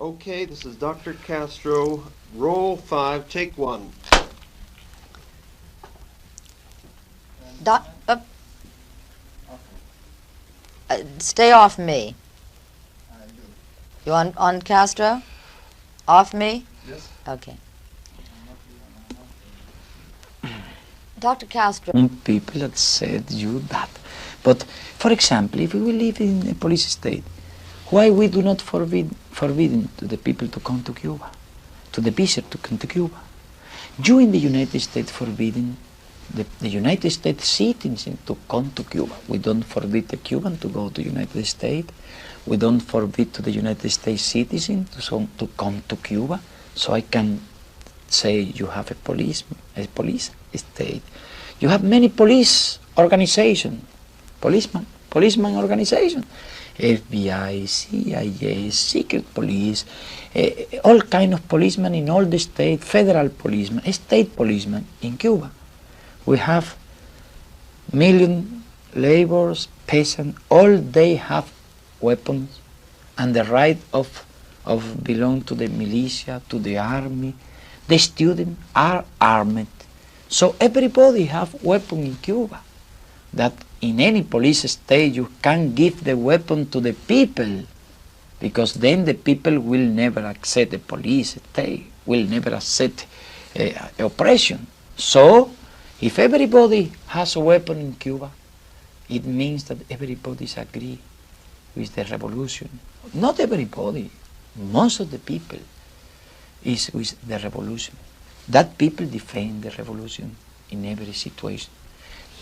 Okay, this is Dr. Castro. Roll 5, take 1. Doc, stay off me. You on Castro? Off me? Yes. Okay. Dr. Castro. People that said you that. But, for example, if we live in a police state, why we do not forbidden to the people to come to Cuba, to the visitor to come to Cuba? You in the United States forbidden the United States citizens to come to Cuba. We don't forbid the Cuban to go to the United States. We don't forbid to the United States citizen to come to Cuba. So I can say you have a police state. You have many police organizations, policeman organization, FBI, CIA, secret police, all kind of policemen in all the state, federal policemen, state policemen in Cuba. We have million laborers, peasants, all they have weapons and the right of belong to the militia, to the army. The students are armed. So everybody have weapon in Cuba. That in any police state you can give the weapon to the people, because then the people will never accept the police state, will never accept oppression. So if everybody has a weapon in Cuba, it means that everybody agree with the revolution. Not everybody, most of the people is with the revolution. That people defend the revolution in every situation.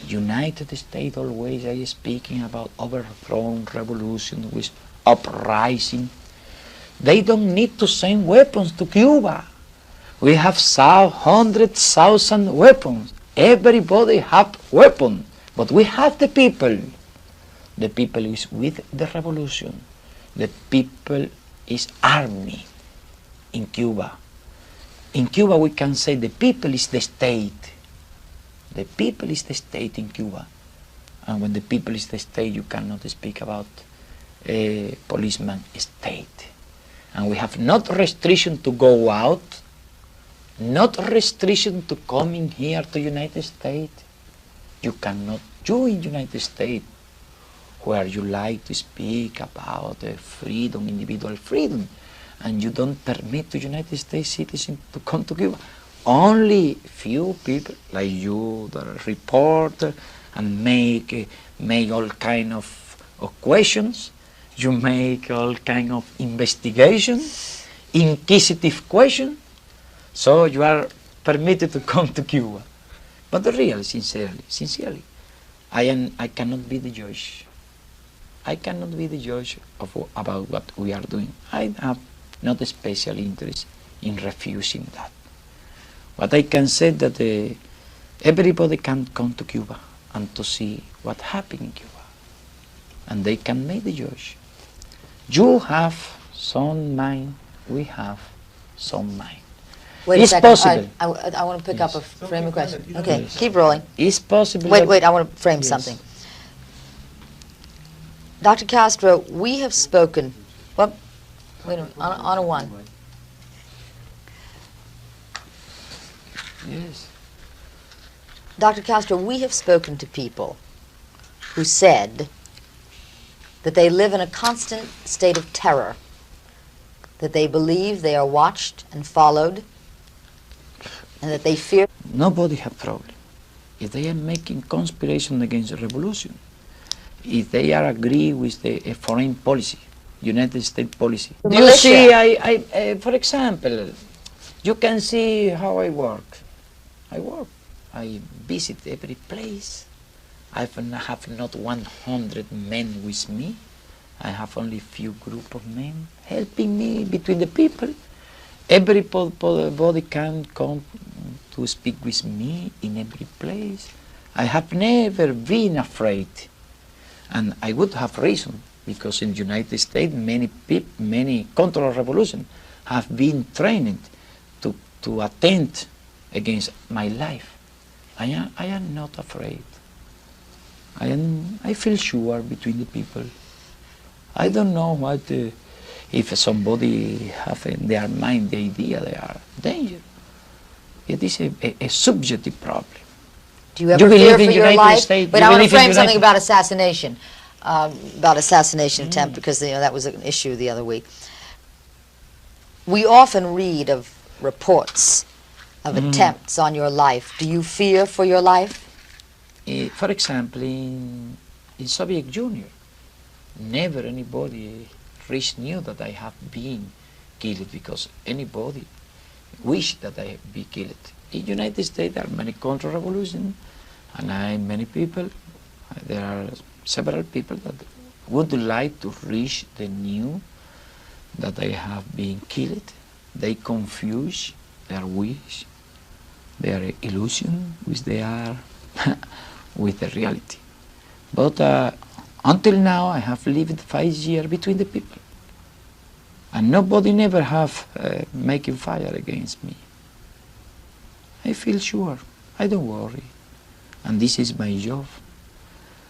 United States always are speaking about overthrown revolution with uprising. They don't need to send weapons to Cuba. We have 100,000 weapons. Everybody have weapons, but we have the people. The people is with the revolution. The people is army in Cuba. In Cuba we can say the people is the state. The people is the state in Cuba. And when the people is the state, you cannot speak about a policeman state. And we have not restriction to go out, not restriction to come in here to United States. You cannot, you in United States, where you like to speak about freedom, individual freedom, and you don't permit to United States citizens to come to Cuba. Only few people like you that are reporter and make all kind of questions. You make all kind of investigation, inquisitive question. So you are permitted to come to Cuba. But really, sincerely, I cannot be the judge. I cannot be the judge about what we are doing. I have not a special interest in refusing that. But I can say that everybody can come to Cuba and to see what happened in Cuba. And they can make the judge. You have some mind, we have some mind. Wait It's a second. possible. I want to pick up a frame of question. Commander, Okay, Yes. keep rolling. It's possible. Wait, I want to frame Yes. something. Dr. Castro, we have spoken, well, wait a minute, on a one. Yes. Dr. Castro, we have spoken to people who said that they live in a constant state of terror, that they believe they are watched and followed, and that they fear. Nobody have problem. If they are making conspiration against the revolution, if they are agree with the foreign policy, United States policy. The Do you militia. see, for example, you can see how I work. I visit every place. I have not 100 men with me. I have only few group of men helping me between the people. Everybody can come to speak with me in every place. I have never been afraid. And I would have reason, because in the United States many counter-revolution have been trained to attend against my life. I am not afraid. I feel sure between the people. I don't know what if somebody have in their mind the idea they are danger. It is a subjective problem. Do you ever believe fear in for your United life? States? But You I want to believe in frame something United- about assassination attempt, because that was an issue the other week. We often read of reports of attempts on your life. Do you fear for your life? For example, in Soviet Union, never anybody knew that I have been killed because anybody wished that I be killed. In the United States there are many counter-revolutions, and many people, there are several people that would like to reach the news that I have been killed. They confuse their wish, their illusion, which they are with the reality. But until now I have lived 5 years between the people, and nobody never have making fire against me. I feel sure, I don't worry, and this is my job.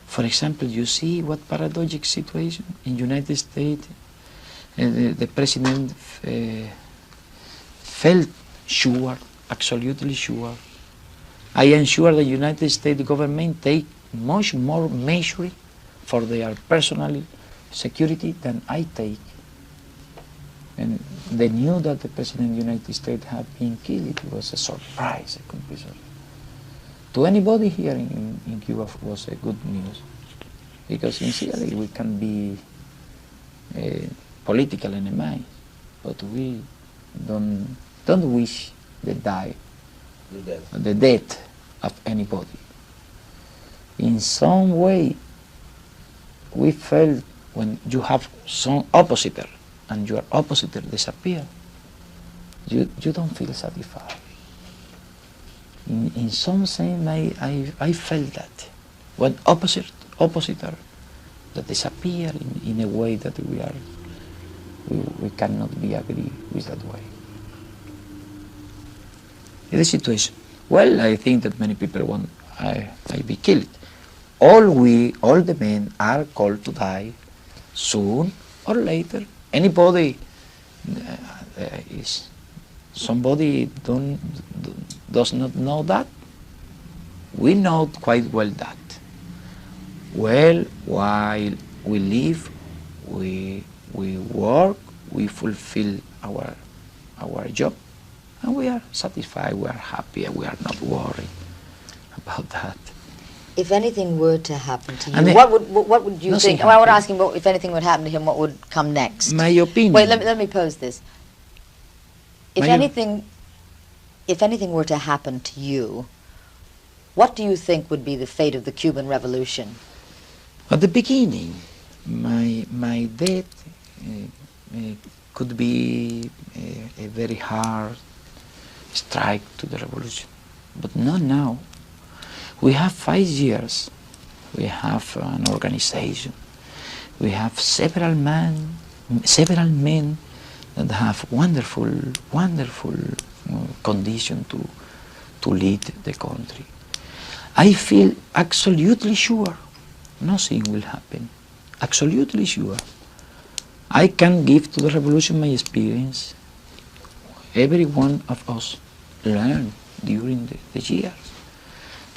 For example, you see what paradoxical situation in United States. The president felt sure, absolutely sure. I am sure the United States government take much more measures for their personal security than I take. And they knew that the President of the United States had been killed. It was a surprise, a complete surprise. To anybody here in Cuba was a good news, because sincerely we can be political enemies, but we don't wish the death of anybody. In some way, we felt when you have some oppositor and your oppositor disappear, you don't feel satisfied. In some sense, I felt that when oppositor that disappear in a way that we cannot be agree with that way. In the situation, well, I think that many people want I be killed. All the men are called to die soon or later. Anybody somebody does not know that. We know quite well that. Well, while we live, we work, we fulfill our job, and we are satisfied, we are happy, and we are not worried about that. If anything were to happen to you, And what would you nothing think? I would happened. ask him, if anything would happen to him, what would come next? My opinion. Wait, let me pose this. If My- anything were to happen to you, what do you think would be the fate of the Cuban Revolution? At the beginning, my death could be a very hard strike to the revolution, but not now. We have 5 years. We have an organization. We have several men that have wonderful condition to lead the country. I feel absolutely sure nothing will happen. Absolutely sure. I can give to the revolution my experience. Every one of us learned during the years.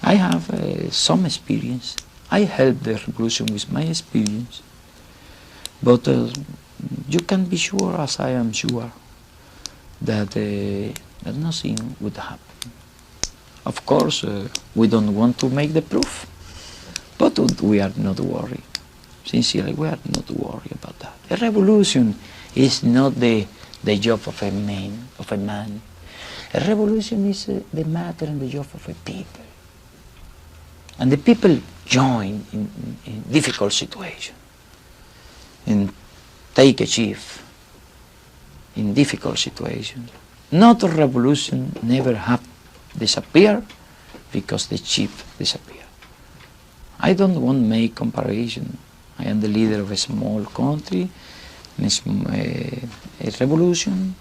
I have some experience. I helped the revolution with my experience. But you can be sure, as I am sure, that nothing would happen. Of course, we don't want to make the proof, but we are not worried. Sincerely, we are not worried about that. A revolution is not the job of a man. A revolution is the matter and the job of a people. And the people join in difficult situations and take a chief in difficult situations. Not a revolution never have disappeared because the chief disappeared. I don't want to make comparison. I am the leader of a small country, a revolution,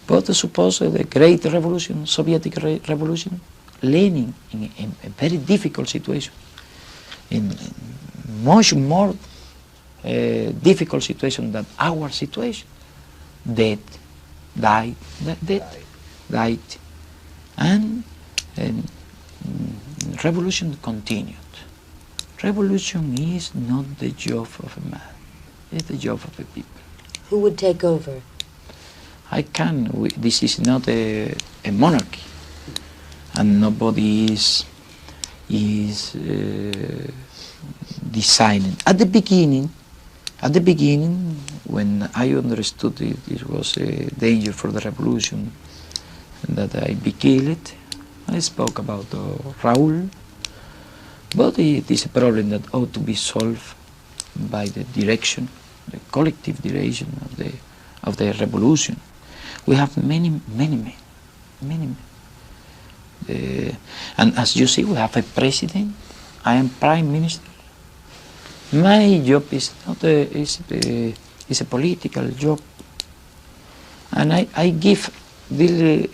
but suppose the great revolution, Soviet revolution, Lenin in a very difficult situation, in much more difficult situation than our situation. dead, died, died, and revolution continued. Revolution is not the job of a man, it's the job of the people. Who would take over? This is not a monarchy, and nobody is deciding. At the beginning, when I understood it was a danger for the revolution, and that I be killed, I spoke about Raúl, but it is a problem that ought to be solved by the direction, the collective direction of the revolution. We have many men. And as you see, we have a president. I am prime minister. My job is not is a political job, and I give the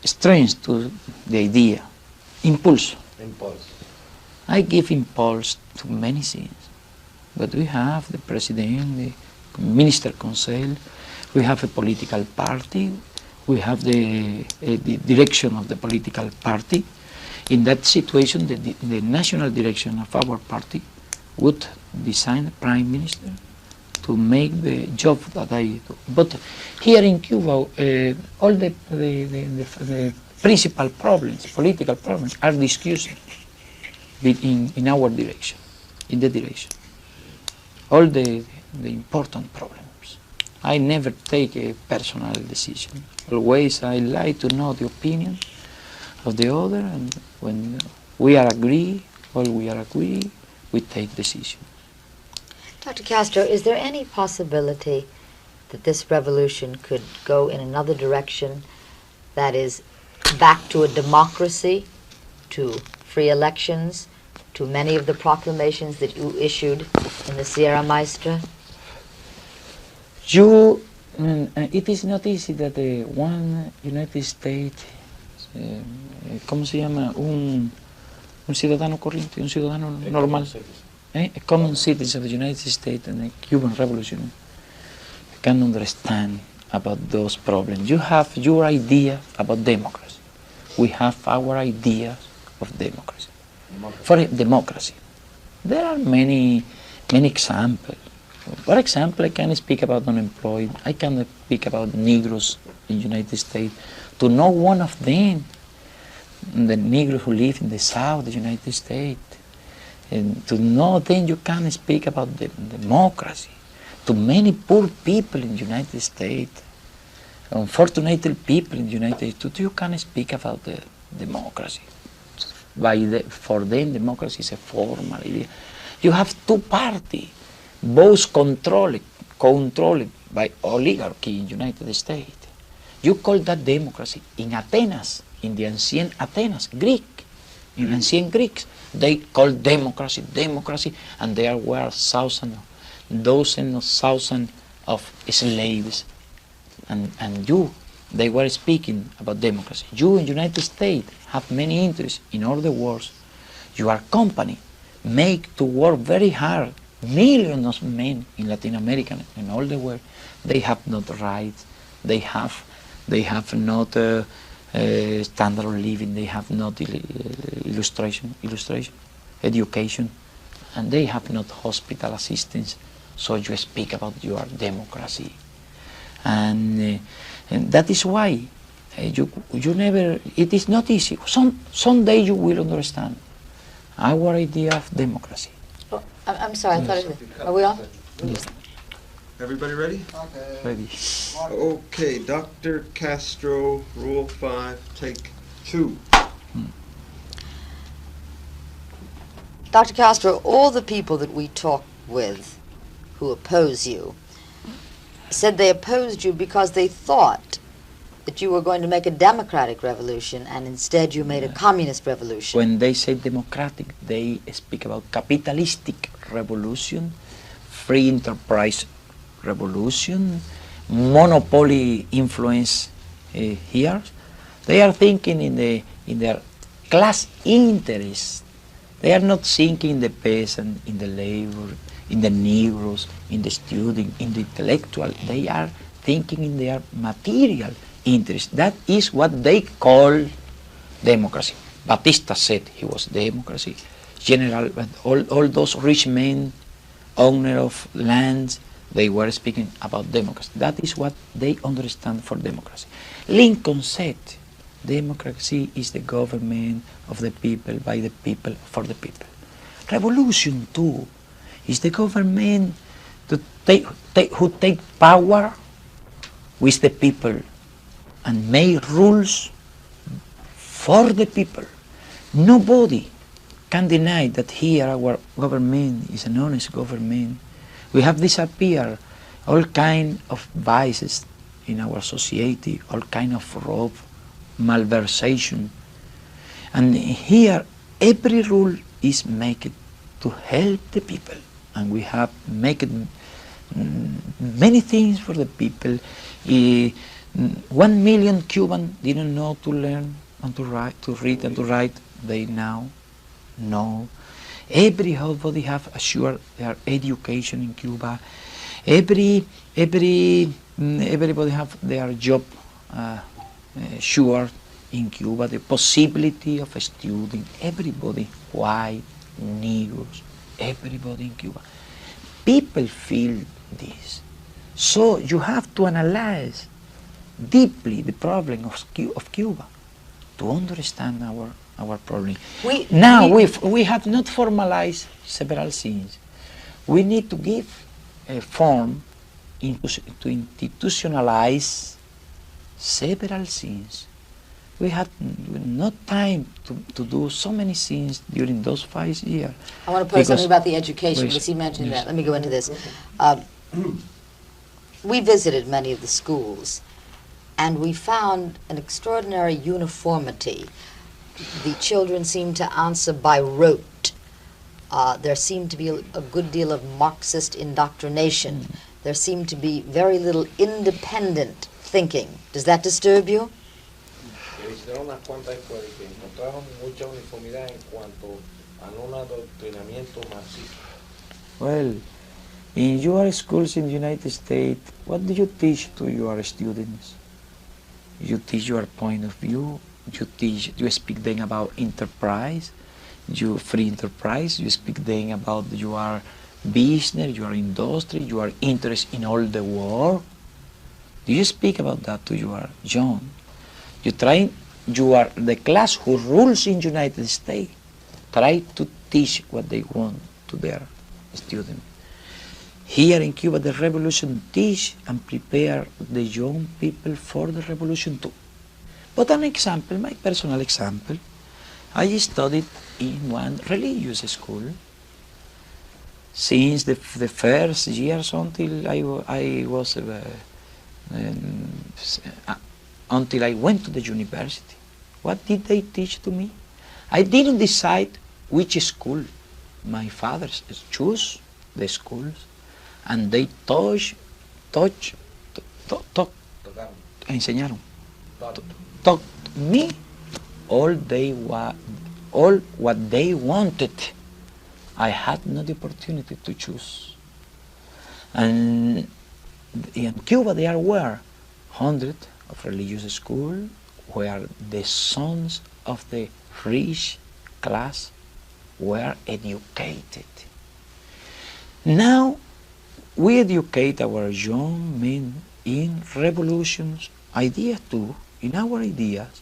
strength to the idea, impulse. I give impulse to many things, but we have the president, the minister council, we have a political party, we have the direction of the political party. In that situation, the national direction of our party would design a prime minister to make the job that I do. But here in Cuba, all the principal problems, political problems, are discussed in our direction, in the direction. All the important problems. I never take a personal decision. Always I like to know the opinion of the other, and when we are agree, we take decision. Dr. Castro, is there any possibility that this revolution could go in another direction, that is, back to a democracy, to free elections, to many of the proclamations that you issued in the Sierra Maestra? It is not easy that one United States, ¿cómo se llama? Un ciudadano corriente, un ciudadano normal, a common citizen of the United States and the Cuban Revolution can understand about those problems. You have your idea about democracy. We have our ideas of democracy. For democracy, there are many examples. For example, I can speak about unemployed. I can speak about Negroes in the United States. To know one of them, the Negroes who live in the South of the United States, and to know then you can speak about the democracy. To many poor people in the United States, unfortunate people in the United States, you can speak about the democracy. For them, democracy is a formal idea. You have two parties, both controlled by oligarchy in the United States. You call that democracy. In Athens, in the ancient Athens, Greek, in ancient Greeks, they called democracy, and there were dozens of thousands of slaves, and they were speaking about democracy. You in the United States have many interests in all the world. Your company make to work very hard. Millions of men in Latin America and all the world, they have not rights. They have not standard of living. They have not illustration, education, and they have not hospital assistance. So you speak about your democracy, and that is why you never. It is not easy. Someday you will understand our idea of democracy. Oh, I'm sorry. I thought are we on? Yes. Everybody ready? Okay. Ready. Okay, Dr. Castro, Rule 5, Take 2. Dr. Castro, all the people that we talk with who oppose you said they opposed you because they thought that you were going to make a democratic revolution, and instead you made a communist revolution. When they say democratic, they speak about capitalistic revolution, free enterprise revolution, monopoly influence here. They are thinking in their class interest. They are not thinking in the peasant, in the labor, in the Negroes, in the student, in the intellectual. They are thinking in their material interest. That is what they call democracy. Batista said he was democracy. General, all those rich men, owner of lands, they were speaking about democracy. That is what they understand for democracy. Lincoln said, democracy is the government of the people, by the people, for the people. Revolution too is the government who take power with the people and make rules for the people. Nobody can deny that here our government is an honest government. We have disappeared all kind of vices in our society, all kind of fraud, malversation. And here every rule is made to help the people. And we have made many things for the people. 1 million Cubans didn't know to learn and to write, to read and to write. They now know. Everybody have assured their education in Cuba. Everybody have their job sure in Cuba. The possibility of studying. Everybody, white, Negroes, everybody in Cuba. People feel this. So you have to analyze deeply the problem of Cuba to understand our problem. We have not formalized several things. We need to give a form to institutionalize several things. We had not time to do so many things during those 5 years. I want to put something about the education, because he mentioned that. Let me go into this. We visited many of the schools, and we found an extraordinary uniformity. The children seemed to answer by rote. There seemed to be a good deal of Marxist indoctrination. There seemed to be very little independent thinking. Does that disturb you? Hicieron unas cuantas escuelas que encontraron mucha uniformidad en cuanto a un adoctrinamiento marxista. Well, in your schools in the United States, what do you teach to your students? You teach your point of view. You speak them about enterprise, free enterprise. You speak them about your business, your industry, your interest in all the world. Do you speak about that to your young? You are the class who rules in the United States. Try to teach what they want to their students. Here in Cuba, the revolution teach and prepare the young people for the revolution too. But an example, my personal example, I studied in one religious school since the first years until until I went to the university. What did they teach to me? I didn't decide which school. My father chose the schools, and they enseñaron. Taught me all what they wanted. I had no opportunity to choose. And in Cuba there were hundreds of religious schools where the sons of the rich class were educated. Now we educate our young men in revolutions, ideas too, in our ideas.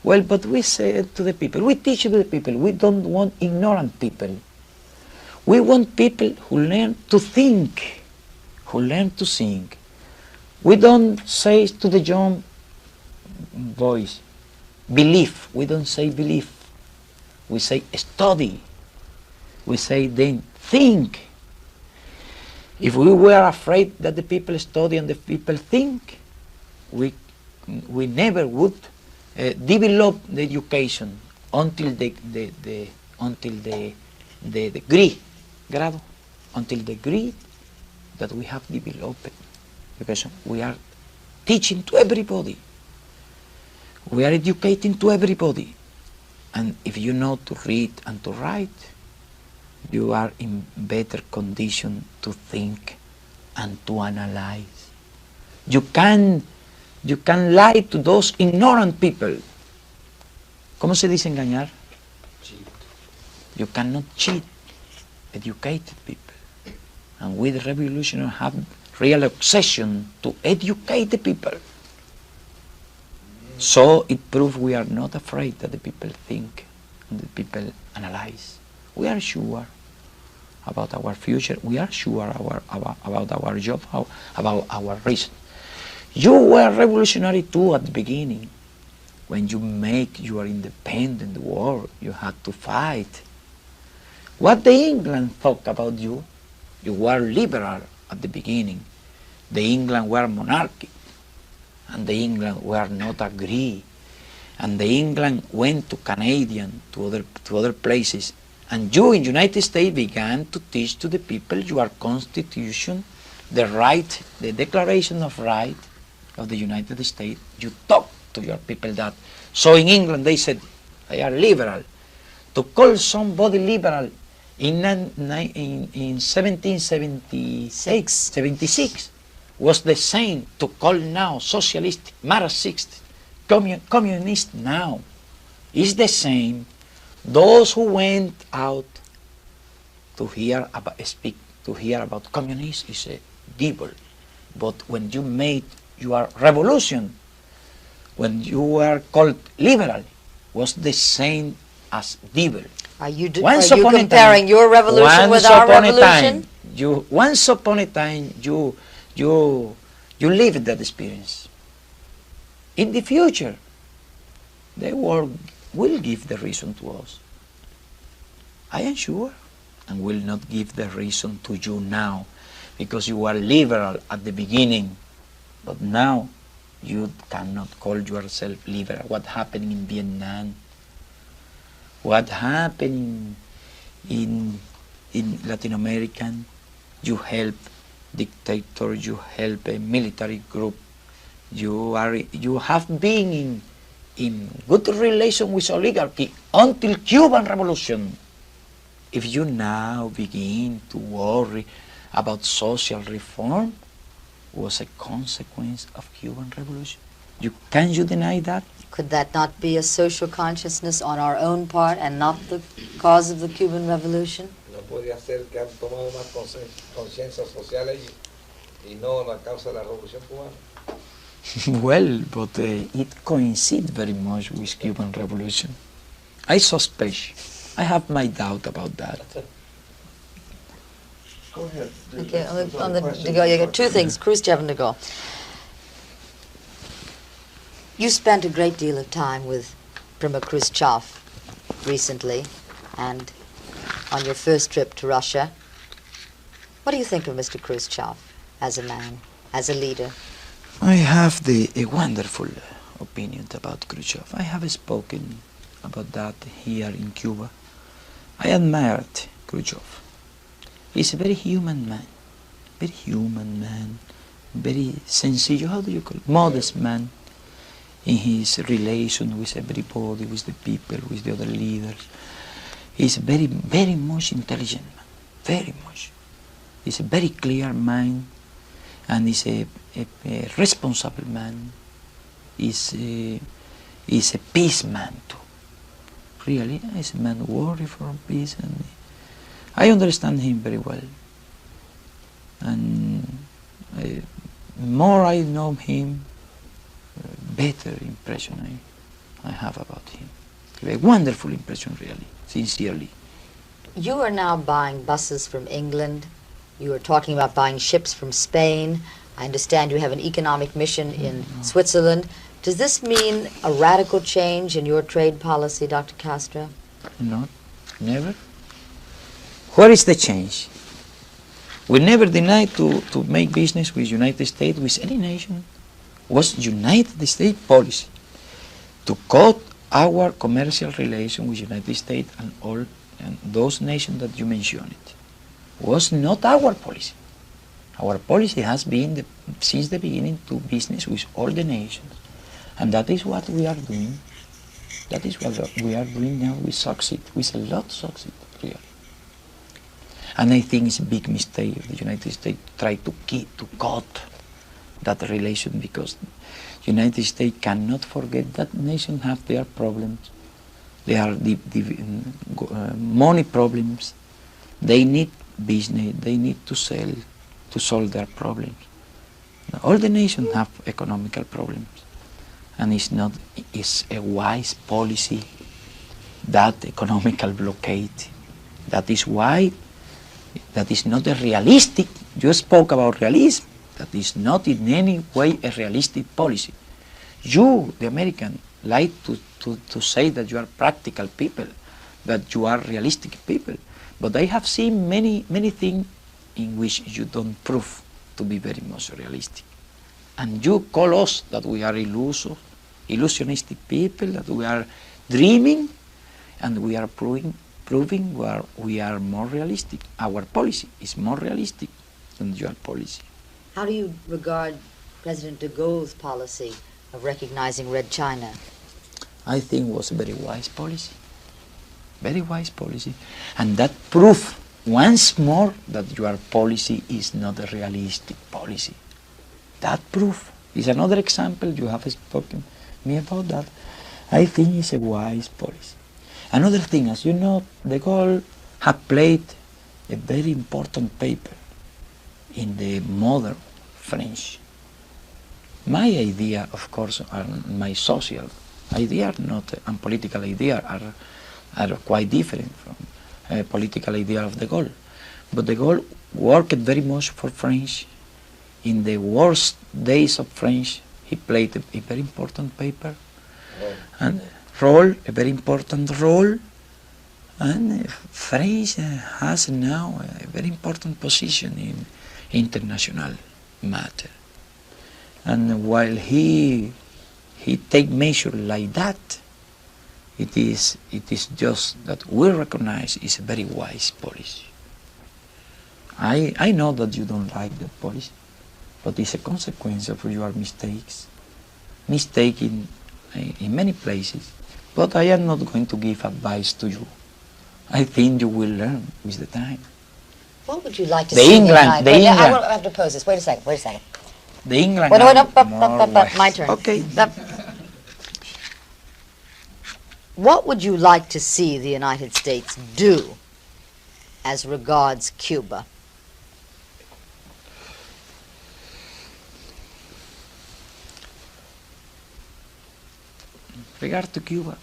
Well, but we said to the people, we teach to the people, we don't want ignorant people. We want people who learn to think, who learn to think. We don't say to the young boys, believe. We don't say believe. We say study. We say then think. If we were afraid that the people study and the people think, we never would develop the education until the degree, grado, until the degree that we have developed. Because we are teaching to everybody. We are educating to everybody. And if you know to read and to write, you are in better condition to think and to analyze. You can lie to those ignorant people. ¿Cómo se dice engañar? You cannot cheat educated people. And we the revolutionaries have real obsession to educate the people. So it proves we are not afraid that the people think and the people analyze. We are sure about our future. We are sure about our job, about our reason. You were revolutionary too at the beginning. When you make your independent war, you had to fight. What the England thought about you? You were liberal at the beginning. The England were monarchy, and the England were not agree. And the England went to Canadian, to other places. And you in United States began to teach to the people your constitution, the right, the Declaration of Right of the United States. You talk to your people that. So in England they said, they are liberal. To call somebody liberal in 1776 was the same to call now socialist, Marxist, communist now. Is the same. Those who went out to hear about communism is a devil. But when you made your revolution, when you were called liberal, was the same as devil. Are you comparing your revolution with our revolution? Once upon a time, you lived that experience. In the future, the world will give the reason to us. I am sure, and will not give the reason to you now, because you were liberal at the beginning, but now you cannot call yourself liberal. What happened in Vietnam? What happened in Latin America? You help dictator, you help a military group. You have been in good relation with oligarchy until Cuban Revolution. If you now begin to worry about social reform, was a consequence of Cuban Revolution. Can you deny that? Could that not be a social consciousness on our own part and not the cause of the Cuban Revolution? No podría ser que han tomado más conciencia social y no la causa de la Revolución Cubana. Well, but it coincides very much with Cuban Revolution. I suspect. I have my doubt about that. Go ahead. Okay, on the De Gaulle, you got two things, Khrushchev and De Gaulle. You spent a great deal of time with Prima Khrushchev recently, and on your first trip to Russia. What do you think of Mr. Khrushchev as a man, as a leader? I have a wonderful opinion about Khrushchev. I have spoken about that here in Cuba. I admired Khrushchev. He's a very human man, very sensitive, how do you call it? Modest man in his relation with everybody, with the people, with the other leaders. He's very, very much intelligent man, very much. He's a very clear mind, and he's a responsible man. He's a peace man too. Really, he's a man who worries for peace, and I understand him very well. And more I know him, better impression I have about him. A wonderful impression, really, sincerely. You are now buying buses from England. You are talking about buying ships from Spain. I understand you have an economic mission in Switzerland. Does this mean a radical change in your trade policy, Dr. Castro? No, never. Where is the change? We never denied to make business with United States, with any nation. Was United States policy to cut our commercial relation with United States and all and those nations that you mentioned. Was not our policy. Our policy has been since the beginning to business with all the nations, and that is what we are doing. That is what we are doing now. We succeed. We a lot succeed, really. And I think it's a big mistake if the United States try to cut that relation, because United States cannot forget that nations have their problems. They are money problems. They need business. They need to sell to solve their problems. All the nations have economical problems, and it's a wise policy that economical blockade. That is why that is not a realistic. You spoke about realism. That is not in any way a realistic policy. You, the American, like to say that you are practical people, that you are realistic people, but I have seen many things in which you don't prove to be very much realistic. And you call us that we are illusionistic people, that we are dreaming, and we are proving we are more realistic. Our policy is more realistic than your policy. How do you regard President de Gaulle's policy of recognizing Red China? I think it was a very wise policy. Very wise policy. And that proves once more that your policy is not a realistic policy. That proof is another example. You have spoken me about that. I think it's a wise policy. Another thing, as you know, de Gaulle had played a very important paper in the modern French. My idea, of course, and my social idea, and political idea are quite different from political idea of de Gaulle. But de Gaulle worked very much for French. In the worst days of French, he played a very important paper, and a very important role. And French has now a very important position in international matter. And while he take measures like that, it is just that we recognize it's a very wise policy. I know that you don't like that policy, but it's a consequence of your mistakes. Mistake in many places. But I am not going to give advice to you. I think you will learn with the time. What would you like to see in England? I will have to pose this. Wait a second. The England. My turn. Okay. What would you like to see the United States do as regards Cuba? Regard to Cuba,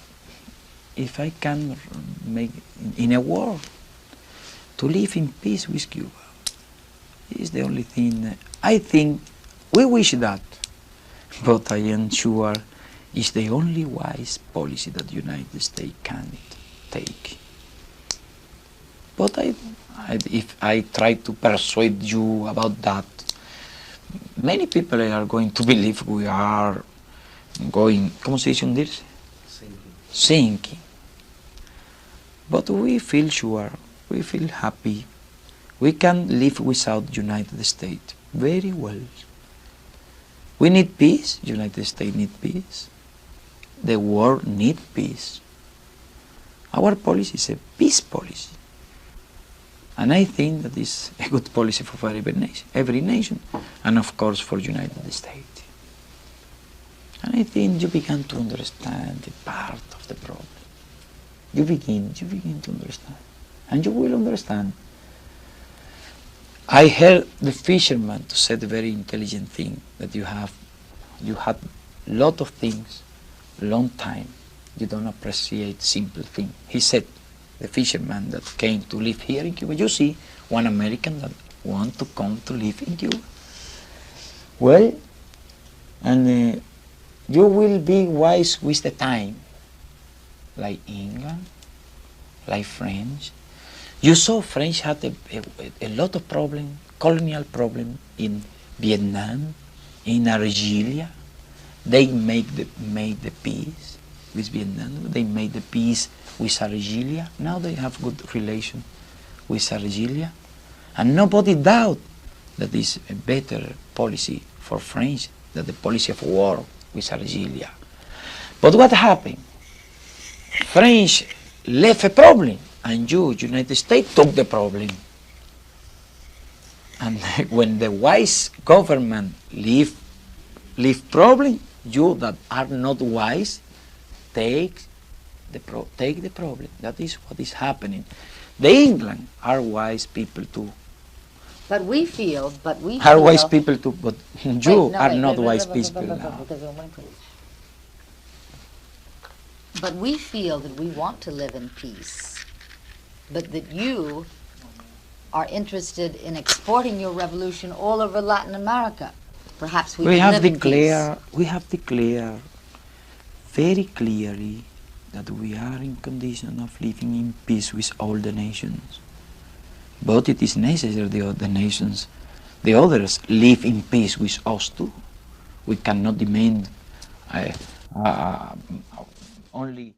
if I can make in a war to live in peace with Cuba, is the only thing. I think we wish that, but I am sure it's the only wise policy that the United States can take. But if I try to persuade you about that, many people are going to believe we are going, ¿cómo se dice hundirse? Sinking. But we feel sure, we feel happy. We can live without United States very well. We need peace. United States need peace. The world need peace. Our policy is a peace policy. And I think that is a good policy for every nation, and of course for United States. And I think you begin to understand the part of the problem. You begin to understand. And you will understand. I heard the fisherman to say the very intelligent thing that you had a lot of things, long time. You don't appreciate simple things. He said, the fisherman that came to live here in Cuba, you see, one American that want to come to live in Cuba. Well, and you will be wise with the time, like England, like French. You saw French had a lot of problem, colonial problem in Vietnam, in Algeria. They made the peace with Vietnam. They made the peace with Algeria. Now they have good relation with Algeria. And nobody doubt that is a better policy for French than the policy of war with Algeria. But what happened? French left a problem, and United States took the problem. And when the wise government leave problem, you that are not wise take the problem. That is what is happening. The England are wise people too. But we feel, Are wise people too, but you Wait, no, are wait, not wait, wise wait, people now. But we feel that we want to live in peace, but that you are interested in exporting your revolution all over Latin America. Perhaps we can live in peace. We have declared very clearly that we are in condition of living in peace with all the nations. But it is necessary the other nations, the others, live in peace with us too. We cannot demand only